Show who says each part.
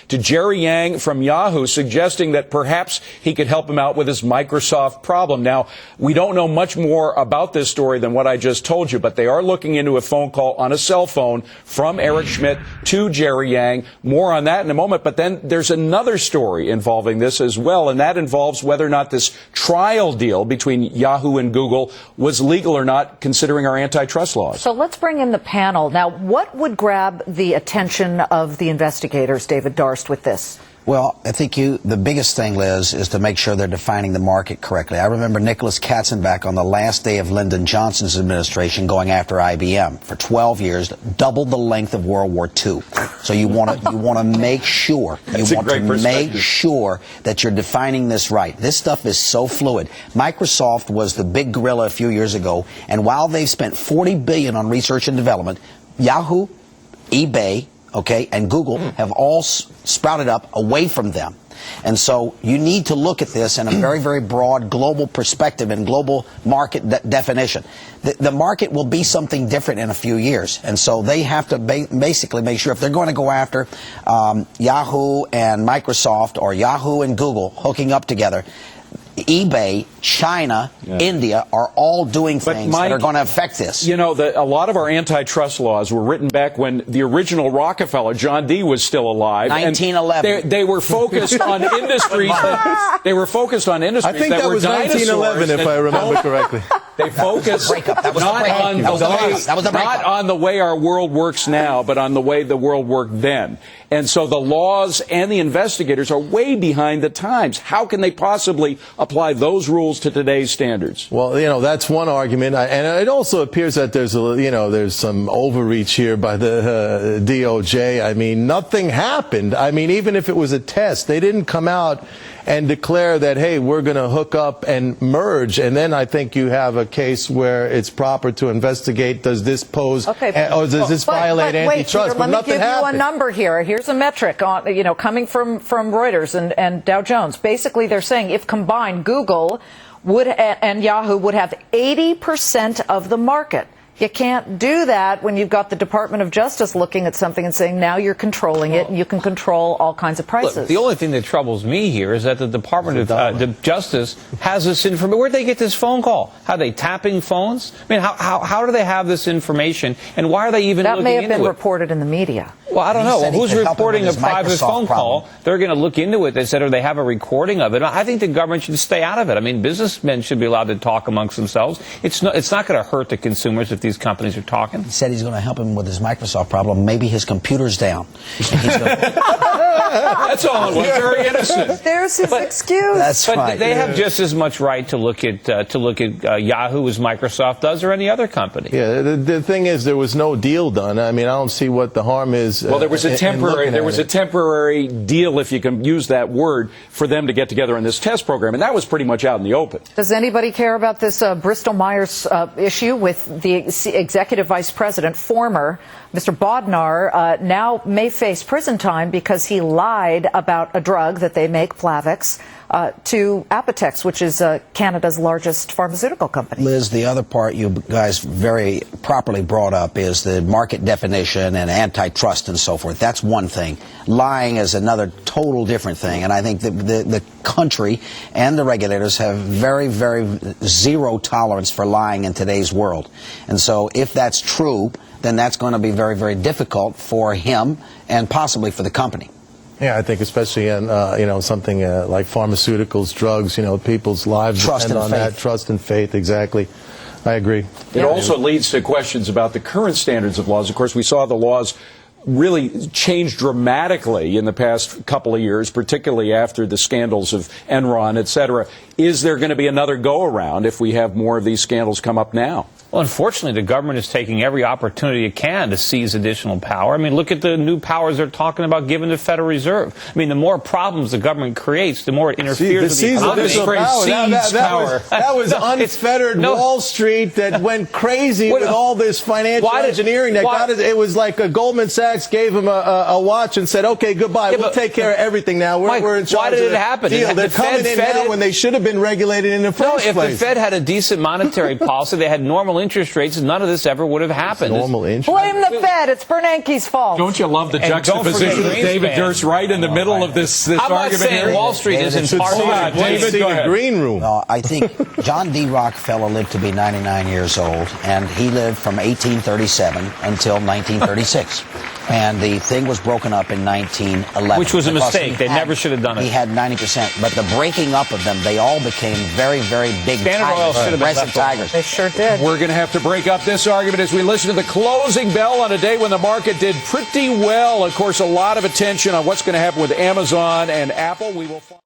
Speaker 1: to Jerry Yang from Yahoo, suggesting that perhaps he could help him out with his Microsoft problem. Now, we don't know much more about this story than what I just told you, but they are looking into a phone call on a cell phone from Eric Schmidt to Jerry Yang. More on that in a moment. But then there's another story involving this as well, and that involves whether or not this trial deal between Yahoo and Google was legal or not, considering our antitrust laws.
Speaker 2: So let's bring in the panel. Now, what would grab the attention of the investigators, David Darst, with this?
Speaker 3: Well, I think the biggest thing, Liz, is to make sure they're defining the market correctly. I remember Nicholas Katzenbach on the last day of Lyndon Johnson's administration going after IBM for 12 years, double the length of World War II. So you want to make sure that you're defining this right. This stuff is so fluid. Microsoft was the big gorilla a few years ago, and while they've spent $40 billion on research and development, Yahoo, eBay, and Google have all sprouted up away from them. And so you need to look at this in a very, very broad global perspective and global market definition. The market will be something different in a few years. And so they have to basically make sure if they're going to go after Yahoo and Microsoft or Yahoo and Google hooking up together, eBay, China, India are all doing things that are going to affect this.
Speaker 1: You know, a lot of our antitrust laws were written back when the original Rockefeller, John D., was still alive.
Speaker 3: 1911.
Speaker 1: They were focused on industries. They were focused on industries.
Speaker 4: I think that was 1911, if I remember correctly.
Speaker 1: They focused not on the way our world works now, but on the way the world worked then. And so the laws and the investigators are way behind the times. How can they possibly apply those rules to today's standards?
Speaker 4: Well, you know, that's one argument. And it also appears that there's some overreach here by the DOJ. I mean, nothing happened. I mean, even if it was a test, they didn't come out and declare that, hey, we're going to hook up and merge. And then I think you have a case where it's proper to investigate, does this pose, or does this violate antitrust?
Speaker 2: But let me give you a number here. Here's a metric on, coming from Reuters and Dow Jones. Basically, they're saying if combined, Google and Yahoo would have 80% of the market. You can't do that when you've got the Department of Justice looking at something and saying, now you're controlling it and you can control all kinds of prices.
Speaker 5: Look, the only thing that troubles me here is that the Department of Justice has this information. Where'd they get this phone call? How are they tapping phones? I mean, how do they have this information, and why are they even looking into it?
Speaker 2: That may have been reported in the media.
Speaker 5: Well, I don't know. Well, who's reporting a private phone call? They're going to look into it. They said, or they have a recording of it. I think the government should stay out of it. I mean, businessmen should be allowed to talk amongst themselves. It's not going to hurt the consumers if these companies are talking.
Speaker 3: He said he's going to help him with his Microsoft problem. Maybe his computer's down.
Speaker 1: That's all it was. Very innocent.
Speaker 2: There's his excuse.
Speaker 3: That's
Speaker 5: but they have just as much right to look at Yahoo as Microsoft does, or any other company.
Speaker 4: Yeah, the thing is, there was no deal done. I mean, I don't see what the harm is.
Speaker 1: Well, there was a temporary deal, if you can use that word, for them to get together in this test program, and that was pretty much out in the open.
Speaker 2: Does anybody care about this Bristol-Myers issue with the executive vice president, former Mr. Bodnar, now may face prison time because he lied about a drug that they make, Plavix, to Apotex, which is Canada's largest pharmaceutical company.
Speaker 3: Liz, the other part you guys very properly brought up is the market definition and antitrust and so forth. That's one thing. Lying is another total different thing. And I think the country and the regulators have very, very zero tolerance for lying in today's world. And so if that's true, then that's going to be very, very difficult for him and possibly for the company.
Speaker 4: Yeah, I think especially in something like pharmaceuticals, drugs, people's lives depend on that. Trust and faith, exactly. I agree.
Speaker 1: It also leads to questions about the current standards of laws. Of course, we saw the laws really changed dramatically in the past couple of years, particularly after the scandals of Enron, et cetera. Is there going to be another go-around if we have more of these scandals come up now?
Speaker 5: Well, unfortunately, the government is taking every opportunity it can to seize additional power. I mean, look at the new powers they're talking about giving the Federal Reserve. I mean, the more problems the government creates, the more it interferes with the economy.
Speaker 4: That was unfettered Wall Street that went crazy with all this financial engineering. It was like Goldman Sachs gave him a watch and said, okay, goodbye, we'll take care of everything now. We're in charge.
Speaker 5: Why did it happen?
Speaker 4: They're coming in now when they should have been regulated in the first place.
Speaker 5: No, if the Fed had a decent monetary policy, they had normal normal interest rates, none of this ever would have happened.
Speaker 4: Normal interest.
Speaker 2: Blame the Fed. It's Bernanke's fault.
Speaker 1: Don't you love the
Speaker 5: And don't
Speaker 1: juxtaposition
Speaker 5: forget
Speaker 1: of David
Speaker 5: Greenspan.
Speaker 1: Durst right in the middle of this
Speaker 5: I'm not
Speaker 1: argument
Speaker 5: saying
Speaker 1: here?
Speaker 5: Wall Street
Speaker 3: David,
Speaker 5: isn't part
Speaker 1: hold on,
Speaker 5: of it.
Speaker 1: David,
Speaker 4: See
Speaker 1: go
Speaker 4: the
Speaker 1: ahead.
Speaker 4: green room.
Speaker 3: I think John D. Rockefeller lived to be 99 years old, and he lived from 1837 until 1936. And the thing was broken up in 1911.
Speaker 5: Which was a
Speaker 3: because
Speaker 5: mistake.
Speaker 3: he
Speaker 5: They never should have done it.
Speaker 3: He had 90%. But the breaking up of them, they all became very, very big
Speaker 5: Standard Oil
Speaker 3: tigers,
Speaker 5: should have been
Speaker 3: aggressive
Speaker 5: left alone.
Speaker 3: tigers.
Speaker 2: They sure did.
Speaker 1: We're going to have to break up this argument as we listen to the closing bell on a day when the market did pretty well. Of course, a lot of attention on what's going to happen with Amazon and Apple. We will find